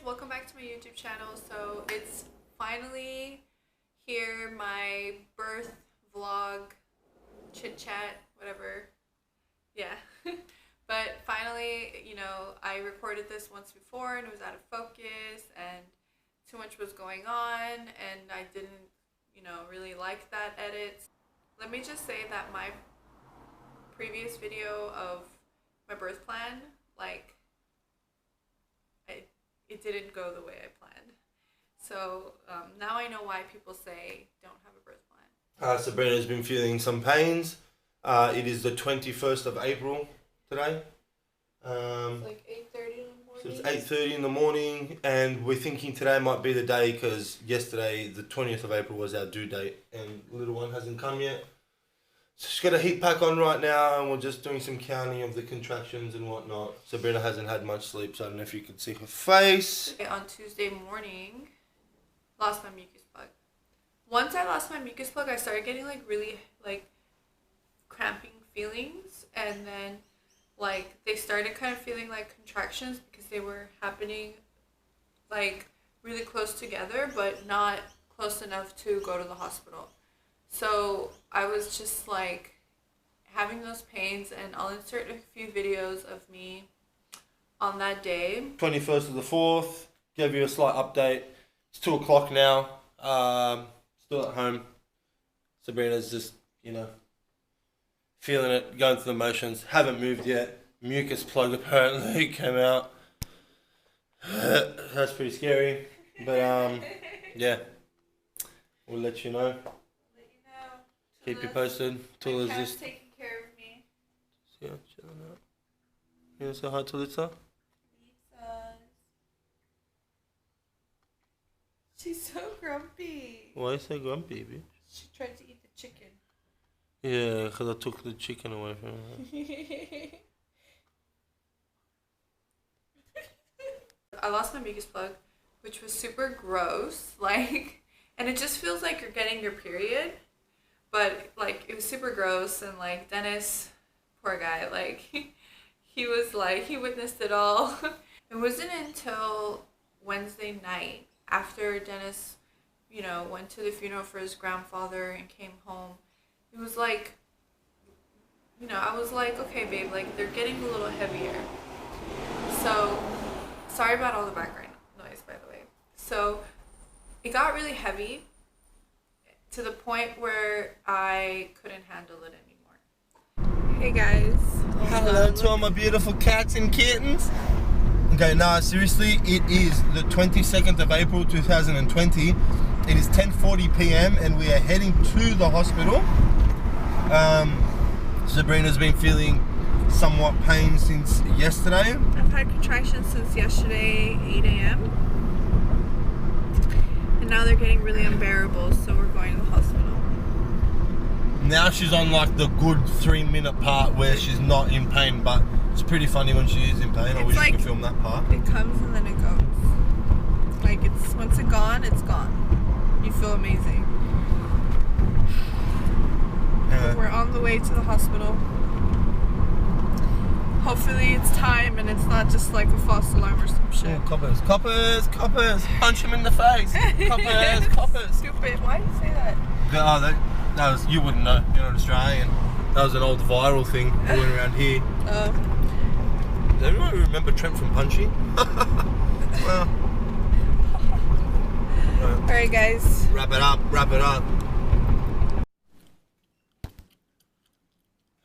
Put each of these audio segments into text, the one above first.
welcome back to my YouTube channel. So it's finally here, my birth vlog, chit chat, whatever. Yeah. But finally, I recorded this once before and it was out of focus and too much was going on and I didn't, really like that edit. Let me just say that my previous video of my birth plan, it didn't go the way I planned. So now I know why people say don't have a birth plan. Sabrina's been feeling some pains. It is the 21st of April today. It's like 8:30 in the morning. So it's 8:30 in the morning, and we're thinking today might be the day because yesterday, the 20th of April, was our due date, and the little one hasn't come yet. So she's got a heat pack on right now, and we're just doing some counting of the contractions and whatnot. Sabrina hasn't had much sleep, so I don't know if you can see her face. On Tuesday morning, lost my mucus plug. Once I lost my mucus plug, I started getting really cramping feelings, and then they started kind of feeling like contractions because they were happening really close together, but not close enough to go to the hospital. So I was just having those pains, and I'll insert a few videos of me on that day. 21st of the 4th, gave you a slight update. It's 2 o'clock now. Still at home. Sabrina's just, feeling it, going through the motions. Haven't moved yet. Mucus plug apparently came out. That's pretty scary. But yeah, we'll let you know. Keep you posted. Tulla's just taking care of me. Yeah, chilling out. You want to say hi to Litsa? She's so grumpy. Why are you so grumpy, bitch? She tried to eat the chicken. Yeah, because I took the chicken away from her. I lost my mucus plug, which was super gross. And it just feels like you're getting your period. But, it was super gross. And, Dennis, poor guy, he was, he witnessed it all. It wasn't until Wednesday night, after Dennis, went to the funeral for his grandfather and came home. It was I was okay, babe, they're getting a little heavier. So, sorry about all the background noise, by the way. So, it got really heavy to the point where I couldn't handle it anymore. Hey guys. Hello to all my beautiful cats and kittens. Okay, now seriously, it is the 22nd of April 2020. It is 10:40 p.m. and we are heading to the hospital. Sabrina's been feeling somewhat pain since yesterday. I've had contractions since yesterday, 8 a.m. And now they're getting really unbearable, so we're going to the hospital. Now she's on the good 3-minute part where she's not in pain, but it's pretty funny when she is in pain. I wish you could film that part. It comes and then it goes. It's once it's gone, it's gone. You feel amazing. We're on the way to the hospital. Hopefully it's time and it's not just a false alarm or some shit. Oh, coppers, coppers, coppers! Punch him in the face! Coppers, coppers! Stupid, why do you say that? That was, you wouldn't know, you're not Australian. That was an old viral thing going around here. Does anyone remember Trent from Punchy? Well. Alright guys. Wrap it up, wrap it up.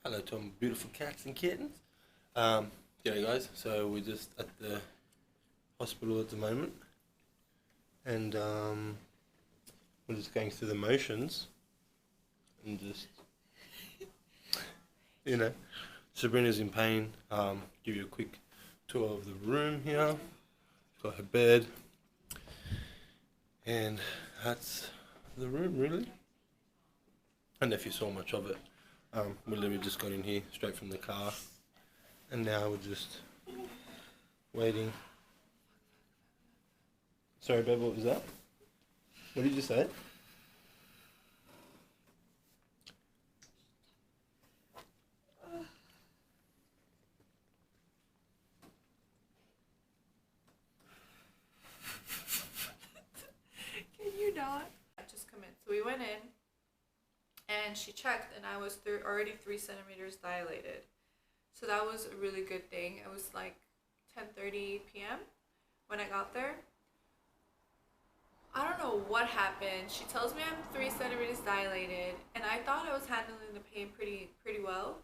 Hello to all my beautiful cats and kittens. Yeah guys, so we're just at the hospital at the moment. And we're just going through the motions. And just, Sabrina's in pain. Give you a quick tour of the room here. Got her bed. And that's the room, really. I don't know if you saw much of it. We literally just got in here straight from the car. And now we're just waiting. Sorry, babe, what was that? What did you say? we went in and she checked, and I was already 3 centimeters dilated. So that was a really good thing. It was like 10:30 p.m. when I got there. I don't know what happened. She tells me I'm 3 centimeters dilated, and I thought I was handling the pain pretty well.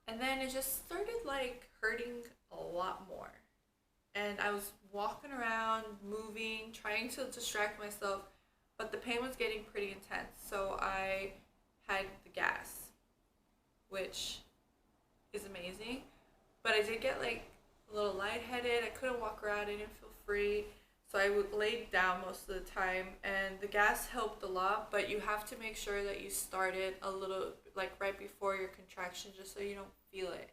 And then it just started like hurting a lot more. And I was walking around, moving, trying to distract myself, but the pain was getting pretty intense. So I had the gas, which is amazing. But I did get like a little lightheaded. I couldn't walk around. I didn't feel free. So I laid down most of the time, and the gas helped a lot, but you have to make sure that you start it a little, like right before your contraction, just so you don't feel it.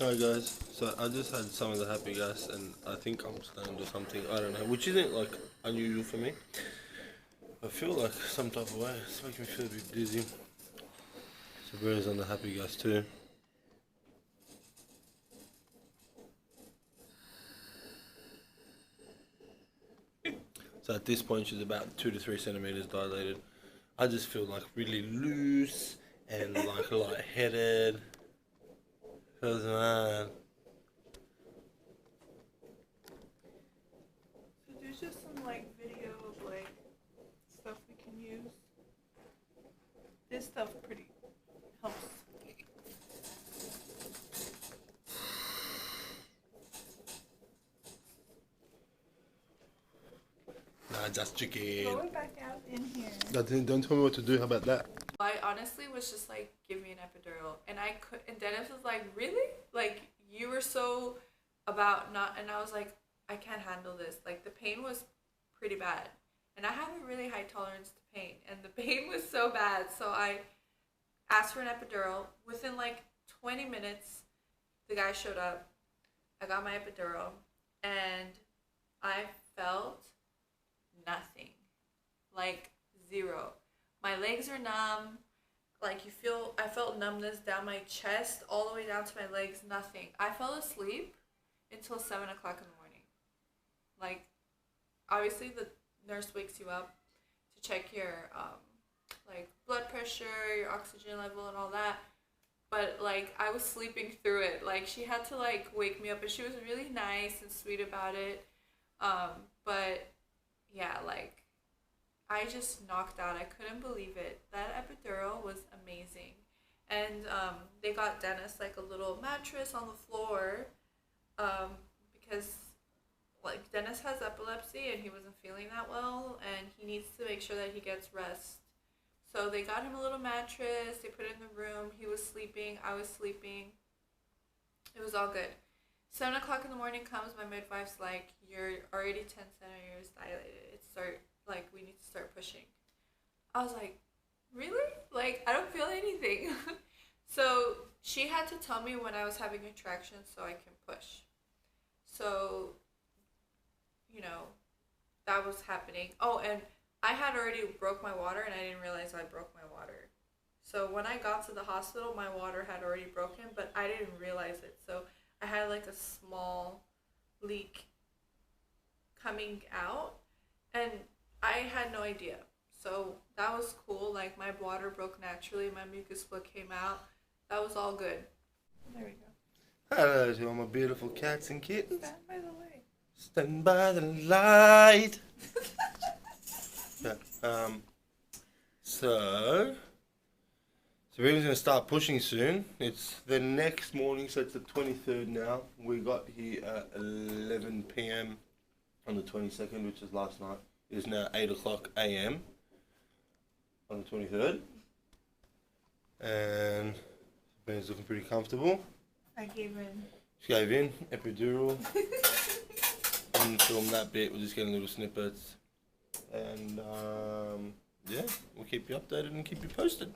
Alright guys, so I just had some of the happy gas and I think I'm stoned or something, I don't know, which isn't like unusual for me. I feel like some type of way, it's making me feel a bit dizzy. Sabrina's on the happy gas too. So at this point she's about 2 to 3 centimeters dilated. I just feel like really loose and like lightheaded. Feels mad. So there's just some like video of like stuff we can use. This stuff pretty helps. Nah, just chicken. Throw it back out in here. Don't tell me what to do, how about that? I honestly was just like, give me an epidural. And I could, and Dennis was like, really? Like, you were so about not, and I was like, I can't handle this. Like, the pain was pretty bad. And I have a really high tolerance to pain. And the pain was so bad. So I asked for an epidural. Within like 20 minutes, the guy showed up. I got my epidural. And I felt nothing. Like, zero. My legs are numb. Like, I felt numbness down my chest, all the way down to my legs, nothing. I fell asleep until 7 o'clock in the morning. Like, obviously the nurse wakes you up to check your, like, blood pressure, your oxygen level, and all that. But, like, I was sleeping through it. Like, she had to, like, wake me up, and she was really nice and sweet about it. But, yeah, like, I just knocked out. I couldn't believe it. That epidural was amazing. And they got Dennis like a little mattress on the floor because like Dennis has epilepsy and he wasn't feeling that well and he needs to make sure that he gets rest. So they got him a little mattress. They put it in the room. He was sleeping. I was sleeping. It was all good. 7 o'clock in the morning comes. My midwife's like, you're already 10 centimeters dilated. Like, we need to start pushing. I was like, really? Like, I don't feel anything. So she had to tell me when I was having contractions so I can push. So, you know, that was happening. Oh, and I had already broke my water and I didn't realize I broke my water. So when I got to the hospital, my water had already broken, but I didn't realize it. So I had like a small leak coming out and I had no idea. So that was cool. Like, my water broke naturally. My mucus plug came out. That was all good. There we go. Hello to all my beautiful cats and kittens. Stand by the light. Stand by the light. Yeah, so we're going to start pushing soon. It's the next morning, so it's the 23rd now. We got here at 11 p.m. on the 22nd, which is last night. It is now 8 o'clock a.m. on the 23rd. And Ben's looking pretty comfortable. I gave in. She gave in, epidural. Didn't film that bit, we're just getting little snippets. And yeah, we'll keep you updated and keep you posted.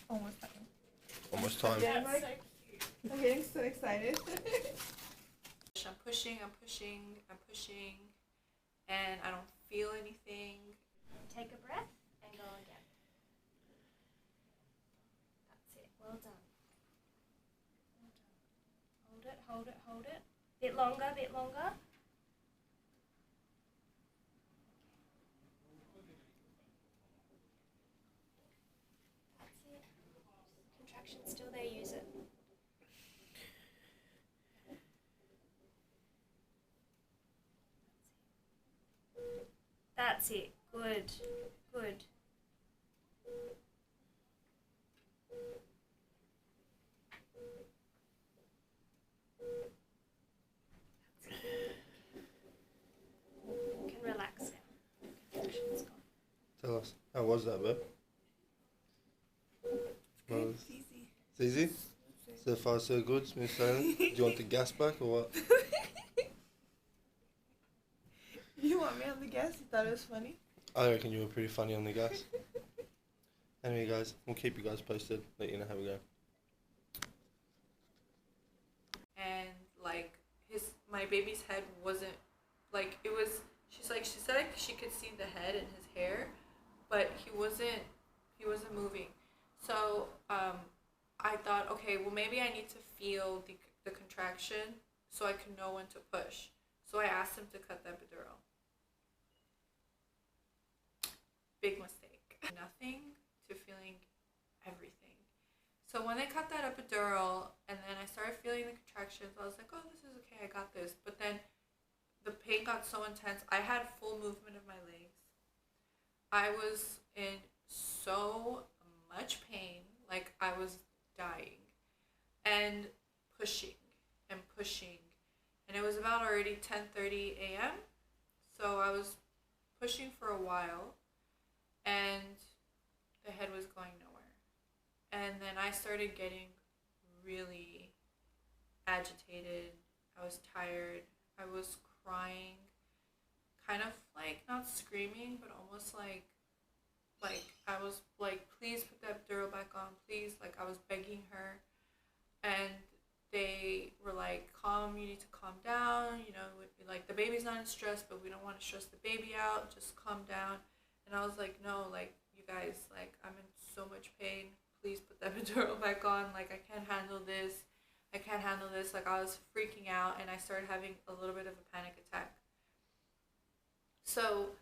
Almost time. Almost time. Yeah, I'm getting so excited. I'm pushing, and I don't feel anything. Take a breath and go again. That's it. Well done. Well done. Hold it, hold it, hold it. Bit longer, bit longer. contraction's still there, use it. That's it. Good. Good. You can relax now. Contraction's gone. Tell us, how was that, babe? Good. It's easy. It's easy? So far, so good, smooth sailing. Do you want the gas back or what? You want me on the gas? You thought it was funny? I reckon you were pretty funny on the gas. Anyway, guys, we'll keep you guys posted, let you know how we go. And like my baby's head wasn't like it was. She said like she could see the head and his hair, but he wasn't moving. So I thought, okay, well maybe I need to feel the contraction so I can know when to push. So I asked him to cut the epidural. Big mistake. Nothing to feeling everything. So when they cut that epidural and then I started feeling the contractions, I was like, oh, this is okay, I got this. But then the pain got so intense. I had full movement of my legs. I was in so much pain, like I was dying, and pushing and pushing. And it was about already 10:30 a.m. So I was pushing for a while, and the head was going nowhere. And then I started getting really agitated. I was tired. I was crying, kind of like not screaming, but almost like I was like, please put the epidural back on, please. Like I was begging her, and they were like, calm, you need to calm down, you know, like the baby's not in stress, but we don't want to stress the baby out, just calm down. And I was like, no, like you guys, like I'm in so much pain, please put the epidural back on, like I can't handle this. Like I was freaking out, and I started having a little bit of a panic attack. So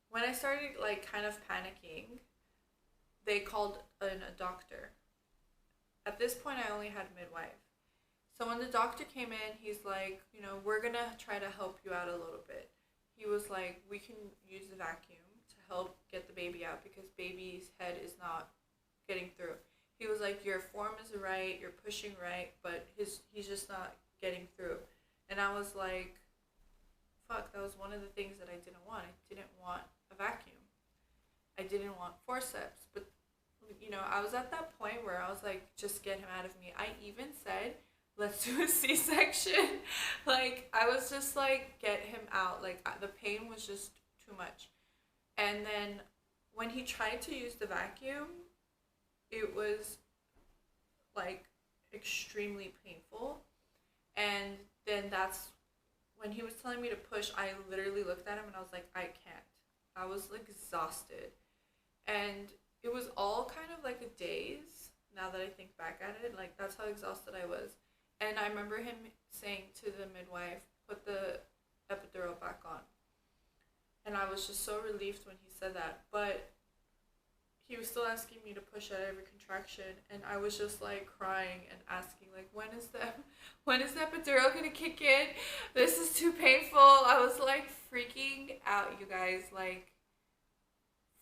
when I started like kind of panicking, they called a doctor. At this point, I only had a midwife. So when the doctor came in, he's like, you know, we're gonna try to help you out a little bit. He was like, we can use the vacuum to help get the baby out because baby's head is not getting through. He was like, your form is right, you're pushing right, but he's just not getting through. And I was like, fuck, that was one of the things that I didn't want. I didn't want a vacuum. I didn't want forceps. But, you know, I was at that point where I was like, just get him out of me. I even said, let's do a C-section. Like, I was just like, get him out. Like, the pain was just too much. And then when he tried to use the vacuum, it was like extremely painful. And then that's when he was telling me to push, I literally looked at him and I was like, I can't. I was like exhausted. And it was all kind of like a daze now that I think back at it. Like that's how exhausted I was. And I remember him saying to the midwife, put the epidural back on. And I was just so relieved when he said that. But he was still asking me to push at every contraction, and I was just like crying and asking like, when is the epidural gonna kick in? This is too painful. I was like freaking out, you guys, like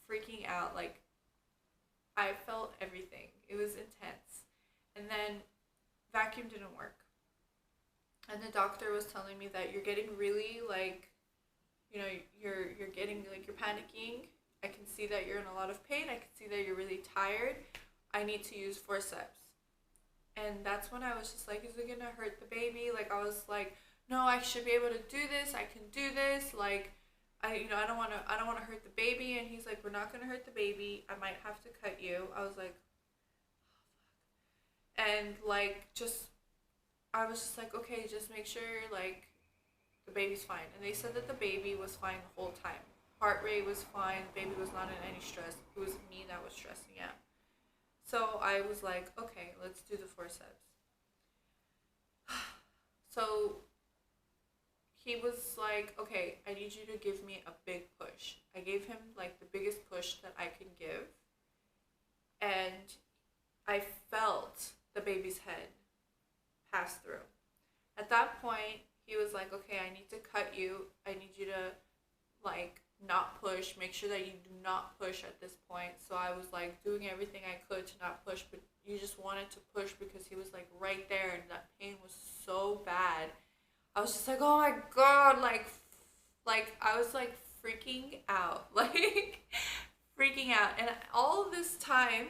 freaking out. Like I felt everything. It was intense. And then vacuum didn't work. And the doctor was telling me that you're getting really like, you know, you're getting like, you're panicking. I can see that you're in a lot of pain. I can see that you're really tired. I need to use forceps. And that's when I was just like, is it gonna hurt the baby? Like I was like, no, I should be able to do this. I can do this. Like I don't wanna hurt the baby. And he's like, we're not gonna hurt the baby. I might have to cut you. I was like, oh, fuck. And like I was just like, okay, just make sure like the baby's fine. And they said that the baby was fine the whole time. Heart rate was fine. Baby was not in any stress. It was me that was stressing out. So I was like, okay, let's do the forceps. So he was like, okay, I need you to give me a big push. I gave him like the biggest push that I could give. And I felt the baby's head pass through. At that point, he was like, okay, I need to cut you. I need you to, like, not push. Make sure that you do not push at this point. So I was, like, doing everything I could to not push, but you just wanted to push because he was, like, right there, and that pain was so bad. I was just like, oh my God, like, I was, like, freaking out, like, freaking out. And all of this time,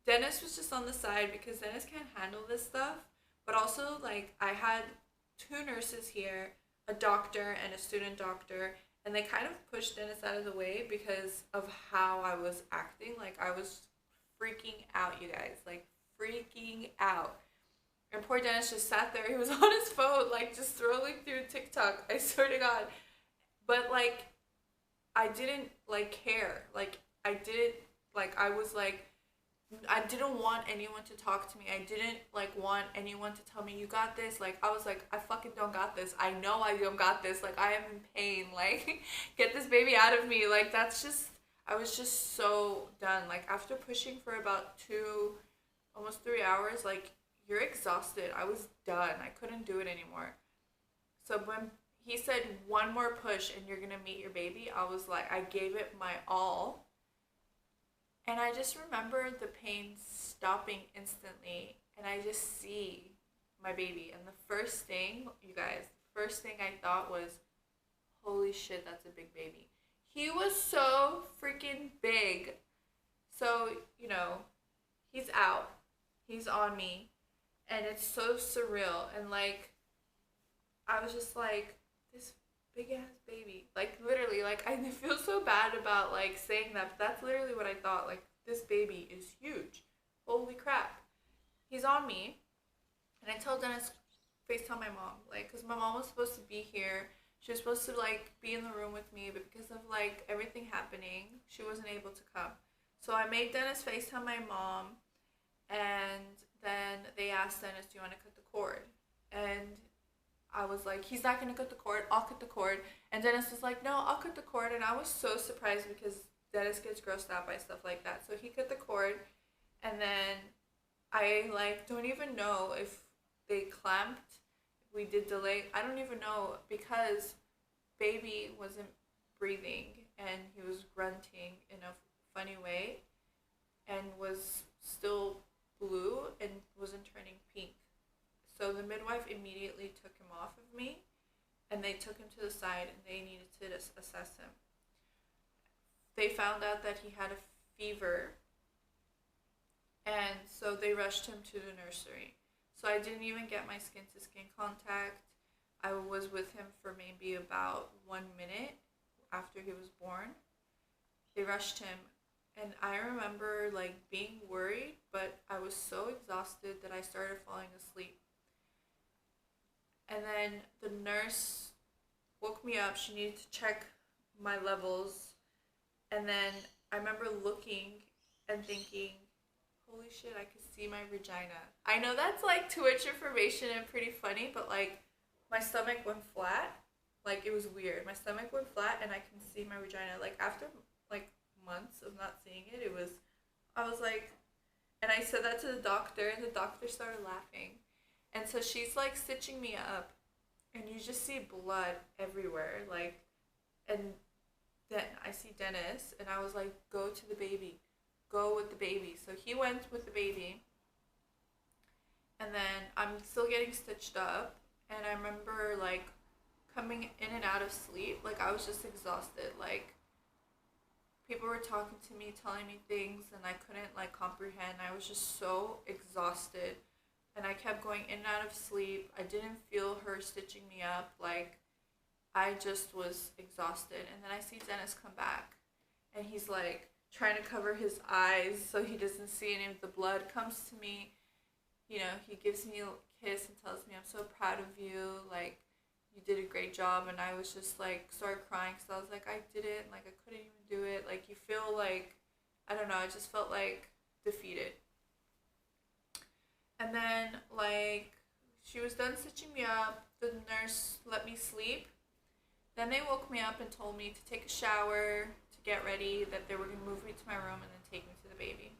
Dennis was just on the side because Dennis can't handle this stuff. But also, like, I had 2 nurses here, a doctor and a student doctor, and they kind of pushed Dennis out of the way because of how I was acting. Like, I was freaking out, you guys, like, freaking out. And poor Dennis just sat there. He was on his phone, like, just scrolling through TikTok. I swear to God. But, like, I didn't, like, care. Like, I didn't, like, I was, like, I didn't want anyone to talk to me. I didn't, like, want anyone to tell me, you got this. Like, I was like, I fucking don't got this. I know I don't got this. Like, I am in pain. Like, get this baby out of me. Like, that's just, I was just so done. Like, after pushing for about 2, almost 3 hours, like, you're exhausted. I was done. I couldn't do it anymore. So when he said one more push and you're going to meet your baby, I was like, I gave it my all. And I just remember the pain stopping instantly, and I just see my baby. And the first thing, you guys, first thing I thought was, holy shit, that's a big baby. He was so freaking big. So, you know, he's out. He's on me. And it's so surreal. And, like, I was just like, this big-ass baby. Like, literally, like, I feel so bad about, like, saying that, but that's literally what I thought. Like, this baby is huge. Holy crap. He's on me. And I told Dennis, FaceTime my mom. Like, because my mom was supposed to be here. She was supposed to, like, be in the room with me, but because of, like, everything happening, she wasn't able to come. So I made Dennis FaceTime my mom, and then they asked Dennis, do you want to cut the cord? And I was like, he's not going to cut the cord. I'll cut the cord. And Dennis was like, no, I'll cut the cord. And I was so surprised because Dennis gets grossed out by stuff like that. So he cut the cord. And then I, like, don't even know if they clamped. We did delay. I don't even know because baby wasn't breathing and he was grunting in a funny way and was still blue and wasn't turning pink. So the midwife immediately took him off of me, and they took him to the side, and they needed to assess him. They found out that he had a fever, and so they rushed him to the nursery. So I didn't even get my skin-to-skin contact. I was with him for maybe about 1 minute after he was born. They rushed him, and I remember, like, being worried, but I was so exhausted that I started falling asleep. And then the nurse woke me up. She needed to check my levels. And then I remember looking and thinking, holy shit, I could see my vagina. I know that's, like, too much information and pretty funny, but, like, my stomach went flat. Like, it was weird. My stomach went flat and I can see my vagina. Like, after, like, months of not seeing it, I was like, and I said that to the doctor, and the doctor started laughing. And so she's, like, stitching me up, and you just see blood everywhere, like, and then I see Dennis, and I was like, go to the baby. Go with the baby. So he went with the baby, and then I'm still getting stitched up, and I remember, like, coming in and out of sleep. Like, I was just exhausted. Like, people were talking to me, telling me things, and I couldn't, like, comprehend. I was just so exhausted. And I kept going in and out of sleep. I didn't feel her stitching me up. Like, I just was exhausted. And then I see Dennis come back. And he's, like, trying to cover his eyes so he doesn't see any of the blood. Comes to me. You know, he gives me a kiss and tells me, I'm so proud of you. Like, you did a great job. And I was just, like, started crying. So I was like, I did it. Like, I couldn't even do it. Like, you feel like, I don't know. I just felt, like, defeated. And then, like, she was done stitching me up. The nurse let me sleep. Then they woke me up and told me to take a shower, to get ready, that they were going to move me to my room and then take me to the baby.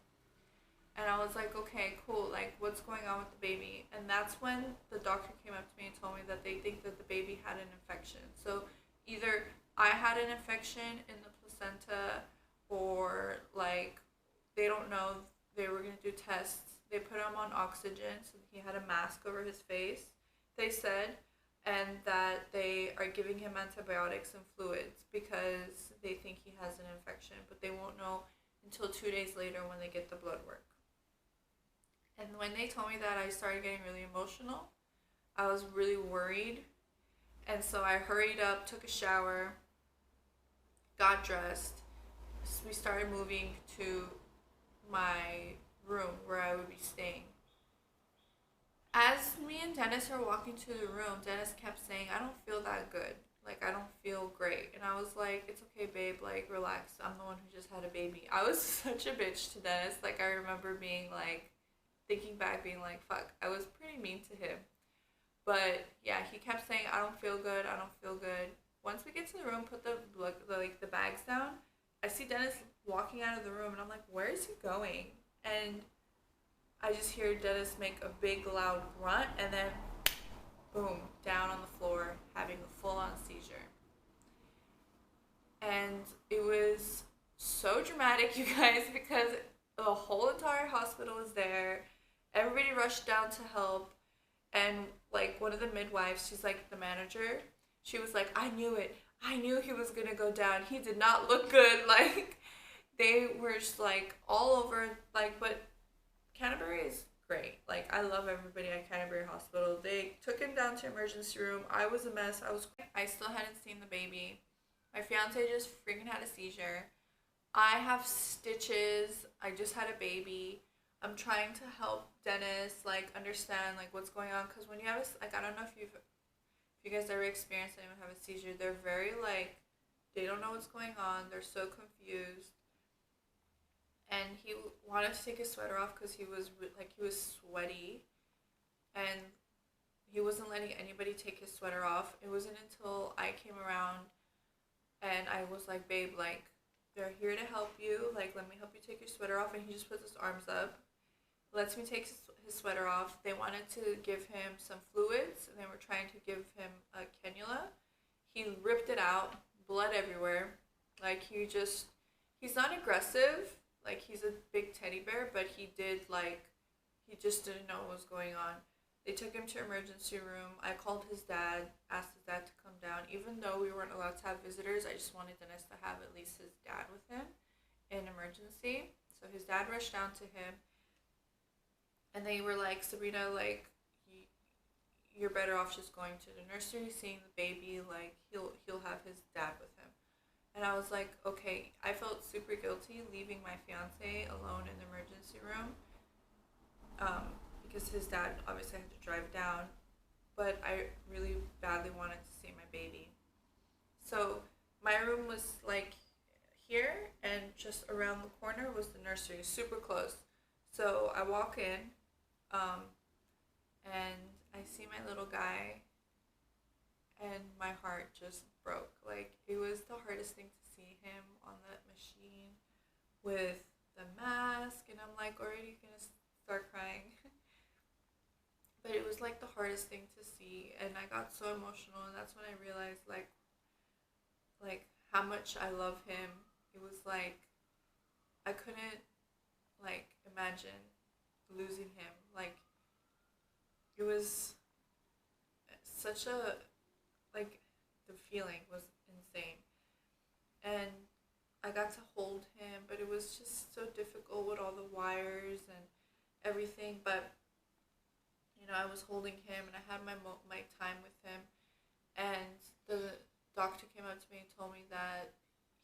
And I was like, okay, cool. Like, what's going on with the baby? And that's when the doctor came up to me and told me that they think that the baby had an infection. So either I had an infection in the placenta, or like they don't know. They were gonna do tests. They put him on oxygen, so he had a mask over his face. They said, and that they are giving him antibiotics and fluids because they think he has an infection, but they won't know until 2 days later when they get the blood work. And when they told me that, I started getting really emotional. I was really worried. And so I hurried up, took a shower, got dressed. We started moving to my room where I would be staying. As me and Dennis are walking to the room, Dennis kept saying, I don't feel that good. Like, I don't feel great. And I was like, it's okay, babe. Like, relax. I'm the one who just had a baby. I was such a bitch to Dennis. Like, I remember being like, thinking back, being like, fuck, I was pretty mean to him. But yeah, he kept saying, I don't feel good. I don't feel good. Once we get to the room, put the bags down, I see Dennis walking out of the room, and I'm like, where is he going? And I just hear Dennis make a big loud grunt, and then boom, down on the floor, having a full-on seizure. And it was so dramatic, you guys, because the whole entire hospital was there. Everybody rushed down to help. And like one of the midwives, she's like the manager, she was like, I knew it. I knew he was gonna go down. He did not look good. Like, they were just like all over, like, but Canterbury is great. Like, I love everybody at Canterbury Hospital. They took him down to emergency room. I was a mess. I still hadn't seen the baby. My fiance just freaking had a seizure. I have stitches. I just had a baby. I'm trying to help Dennis, like, understand, like, what's going on. Because when you have like, I don't know if you guys ever experienced anyone have a seizure, they're very, like, they don't know what's going on. They're so confused. And he wanted to take his sweater off because he was sweaty. And he wasn't letting anybody take his sweater off. It wasn't until I came around and I was like, babe, like, they're here to help you. Like, let me help you take your sweater off. And he just puts his arms up, lets me take his sweater off. They wanted to give him some fluids, and they were trying to give him a cannula. He ripped it out, blood everywhere. Like, he's not aggressive. Like, he's a big teddy bear, but he just didn't know what was going on. They took him to emergency room. I called his dad, asked his dad to come down. Even though we weren't allowed to have visitors, I just wanted Dennis to have at least his dad with him in emergency. So his dad rushed down to him, and they were like, Sabrina, like, you're better off just going to the nursery, seeing the baby. Like, he'll have his dad with him. And I was like, okay. I felt super guilty leaving my fiance alone in the emergency room. Because his dad obviously had to drive down, but I really badly wanted to see my baby. So my room was like here, and just around the corner was the nursery, super close. So I walk in, and I see my little guy, and my heart just broke. Like, it was the hardest thing to see him on that machine with the mask, and I'm like already gonna start crying. But it was like the hardest thing to see, and I got so emotional, and that's when I realized like how much I love him. It was like I couldn't like imagine losing him. Like, it was such a, like, the feeling was insane. And I got to hold him, but it was just so difficult with all the wires and everything. But you know, I was holding him, and I had my time with him, and the doctor came up to me and told me that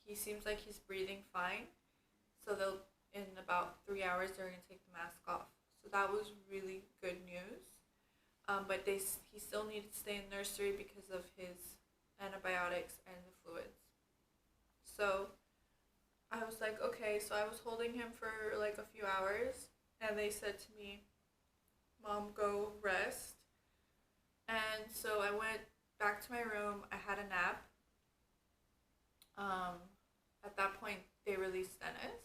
he seems like he's breathing fine, so they'll, in about 3 hours, they're going to take the mask off. So that was really good news. But he still needed to stay in nursery because of his antibiotics and the fluids. So I was like, okay. So I was holding him for like a few hours, and they said to me, Mom, go rest. And so I went back to my room. I had a nap. At that point, they released Dennis.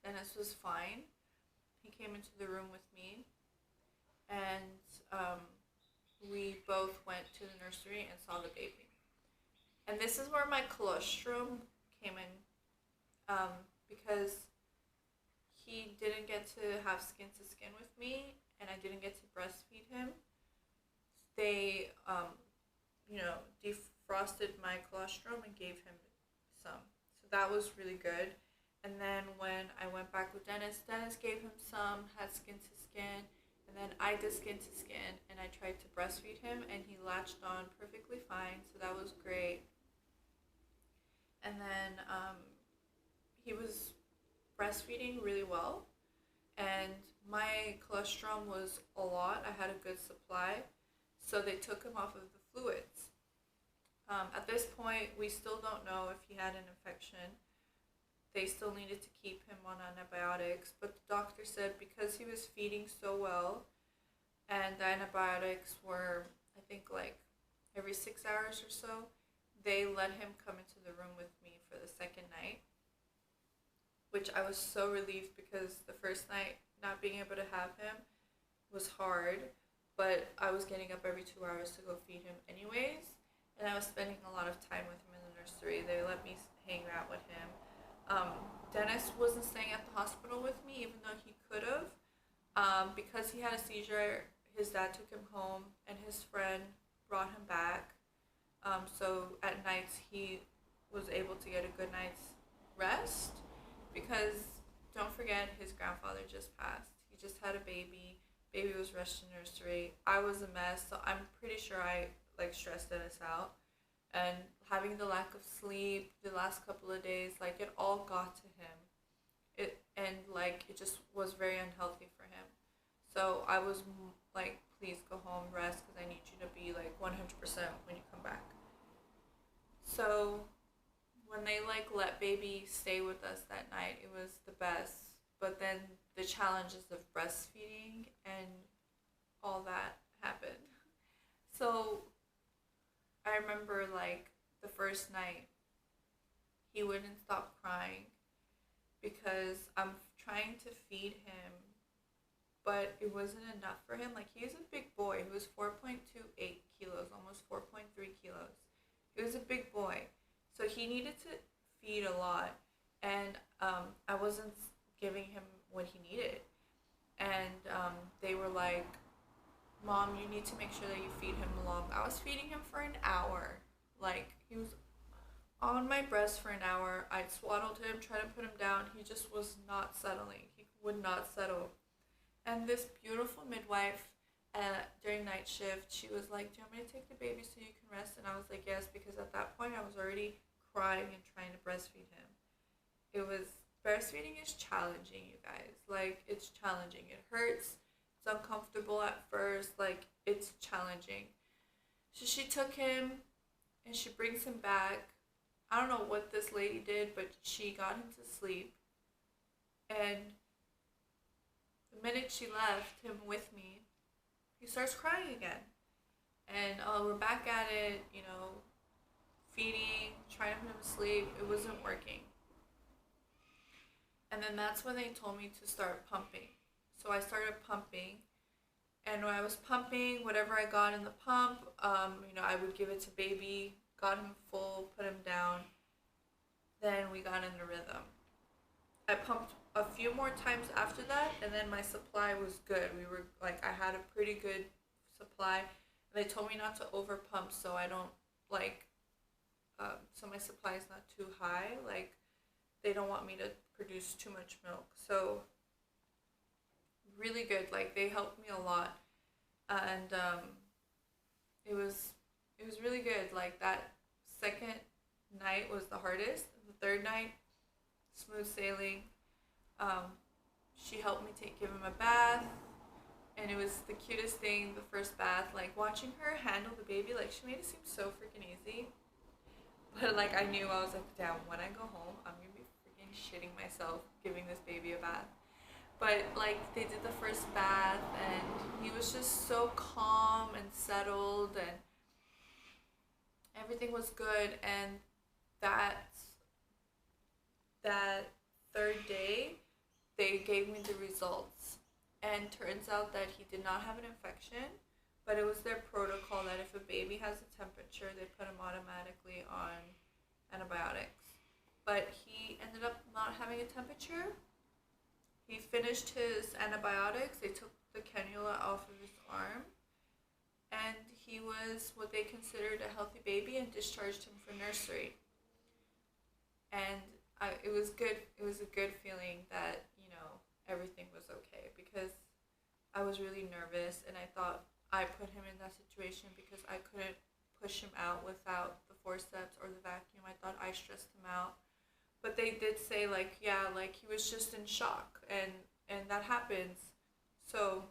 Dennis was fine. he came into the room with me, and we both went to the nursery and saw the baby. And this is where my colostrum came in, because he didn't get to have skin to skin with me, and I didn't get to breastfeed him. They, defrosted my colostrum and gave him some. So that was really good. And then when I went back with Dennis, Dennis gave him some, had skin to skin, and then I did skin to skin, and I tried to breastfeed him, and he latched on perfectly fine, so that was great. And then he was breastfeeding really well, and my colostrum was a lot. I had a good supply, so they took him off of the fluids. At this point, we still don't know if he had an infection. They still needed to keep him on antibiotics, but the doctor said because he was feeding so well, and the antibiotics were, I think, like every 6 hours or so, they let him come into the room with me for the second night, which I was so relieved because the first night, not being able to have him was hard, but I was getting up every 2 hours to go feed him anyways, and I was spending a lot of time with him in the nursery. They let me hang out with him. Dennis wasn't staying at the hospital with me, even though he could have. Because he had a seizure, his dad took him home, and his friend brought him back. So at nights, he was able to get a good night's rest, because don't forget, his grandfather just passed. He just had a baby. Baby was rushed to nursery. I was a mess, so I'm pretty sure I stressed Dennis out. And having the lack of sleep the last couple of days, it all got to him. It just was very unhealthy for him. So I was please go home, rest, because I need you to be 100% when you come back. So when they let baby stay with us that night, it was the best. But then the challenges of breastfeeding and all that happened. So I remember the first night, he wouldn't stop crying because I'm trying to feed him, but it wasn't enough for him. He was a big boy. He was 4.28 kilos, almost 4.3 kilos. He was a big boy. So he needed to feed a lot, and I wasn't giving him what he needed. And they were like, Mom, you need to make sure that you feed him long. I was feeding him for an hour. He was on my breast for an hour. I swaddled him, tried to put him down. He just was not settling. He would not settle. And this beautiful midwife during night shift, she was like, do you want me to take the baby so you can rest? And I was like, yes, because at that point I was already crying and trying to breastfeed him. Breastfeeding is challenging, you guys. It's challenging. It hurts. It's uncomfortable at first. It's challenging. So she took him and she brings him back. I don't know what this lady did, but she got him to sleep. And the minute she left him with me, he starts crying again. And we're back at it, feeding, trying to put him to sleep. It wasn't working. And then that's when they told me to start pumping. So I started pumping. And when I was pumping, whatever I got in the pump, I would give it to baby, got him full, put him down. Then we got in the rhythm. I pumped a few more times after that, and then my supply was good. We were I had a pretty good supply. And they told me not to over pump, so I don't so my supply is not too high. They don't want me to produce too much milk. So really good. They helped me a lot, and it was really good. That second night was the hardest. The third night, smooth sailing. She helped me give him a bath, and it was the cutest thing. The first bath, watching her handle the baby, she made it seem so freaking easy. But I knew, I was damn, when I go home, I'm gonna be freaking shitting myself giving this baby a bath. But they did the first bath, and he was just so calm and settled, and everything was good. And that third day, they gave me the results, and turns out that he did not have an infection, but it was their protocol that if a baby has a temperature, they put him automatically on antibiotics. But he ended up not having a temperature. He finished his antibiotics. They took the cannula off of his arm, and he was what they considered a healthy baby and discharged him for nursery. And it was good. It was a good feeling that, everything was okay, because I was really nervous, and I thought I put him in that situation because I couldn't push him out without the forceps or the vacuum. I thought I stressed him out. But they did say, he was just in shock, and that happens. So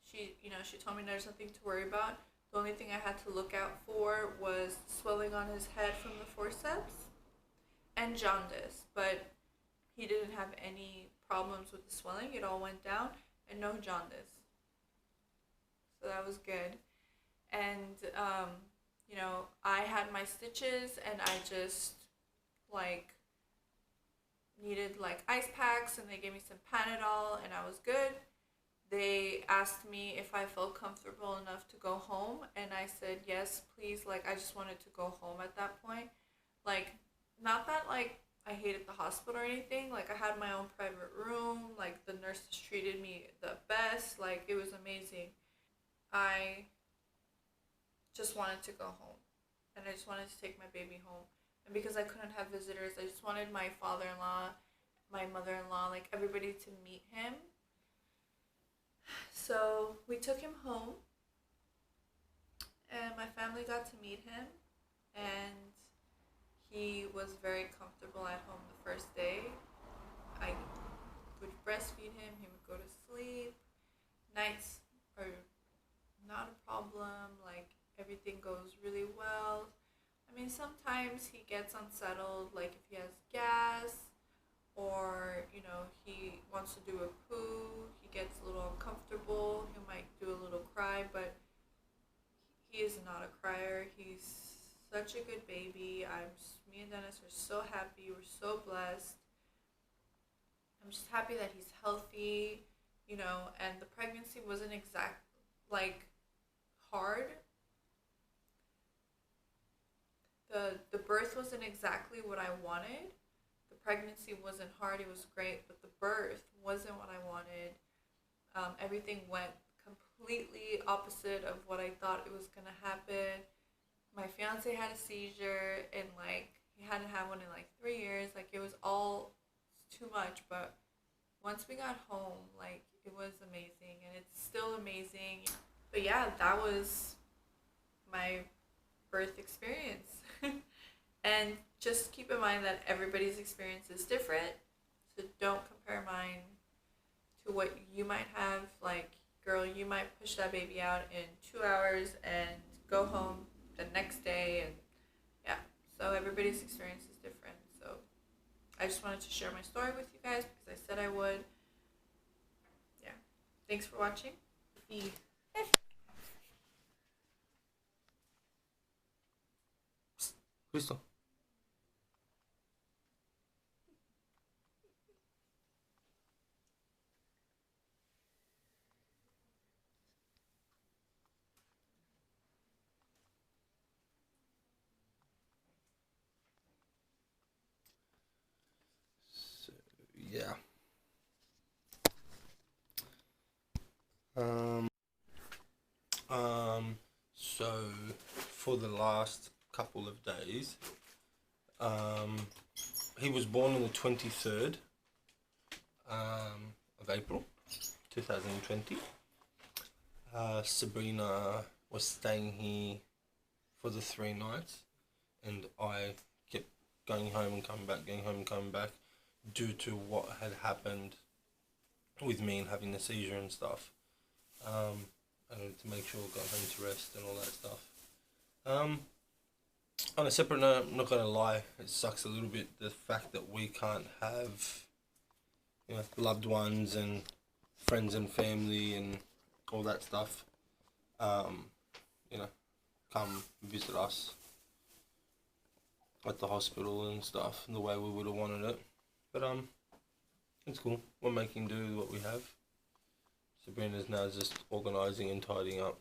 she told me there's nothing to worry about. The only thing I had to look out for was swelling on his head from the forceps and jaundice. But he didn't have any problems with the swelling. It all went down, and no jaundice. So that was good. And, I had my stitches, and I just, needed, ice packs, and they gave me some Panadol, and I was good. They asked me if I felt comfortable enough to go home, and I said, yes, please. I just wanted to go home at that point. Not that, I hated the hospital or anything. I had my own private room. The nurses treated me the best. It was amazing. I just wanted to go home. And I just wanted to take my baby home. And because I couldn't have visitors, I just wanted my father-in-law, my mother-in-law, everybody to meet him. So we took him home. And my family got to meet him. And he was very comfortable at home the first day. I would breastfeed him. He would go to sleep. Nights are not a problem. Everything goes really well. I mean, sometimes he gets unsettled, if he has gas, or, he wants to do a poo. He gets a little uncomfortable. He might do a little cry, but he is not a crier. He's such a good baby. Me and Dennis are so happy. We're so blessed. I'm just happy that he's healthy, and the pregnancy wasn't hard. The birth wasn't exactly what I wanted. The pregnancy wasn't hard. It was great, but the birth wasn't what I wanted. Everything went completely opposite of what I thought it was going to happen. My fiance had a seizure, and he hadn't had one in 3 years. It was all too much. But once we got home, it was amazing, and it's still amazing. But yeah, that was my birth experience. And just keep in mind that everybody's experience is different, so don't compare mine to what you might have. Girl, you might push that baby out in 2 hours and go home the next day, and yeah, so everybody's experience is different. So I just wanted to share my story with you guys because I said I would. Yeah, thanks for watching. Crystal. So, yeah. So for the last couple of days, he was born on the 23rd of April 2020. Sabrina was staying here for the 3 nights, and I kept going home and coming back, going home and coming back, due to what had happened with me and having the seizure and stuff. I needed to make sure I got home to rest and all that stuff. On a separate note, I'm not gonna lie, it sucks a little bit, the fact that we can't have, loved ones and friends and family and all that stuff, come visit us at the hospital and stuff, the way we would have wanted it. But It's cool. We're making do with what we have. Sabrina's now just organising and tidying up.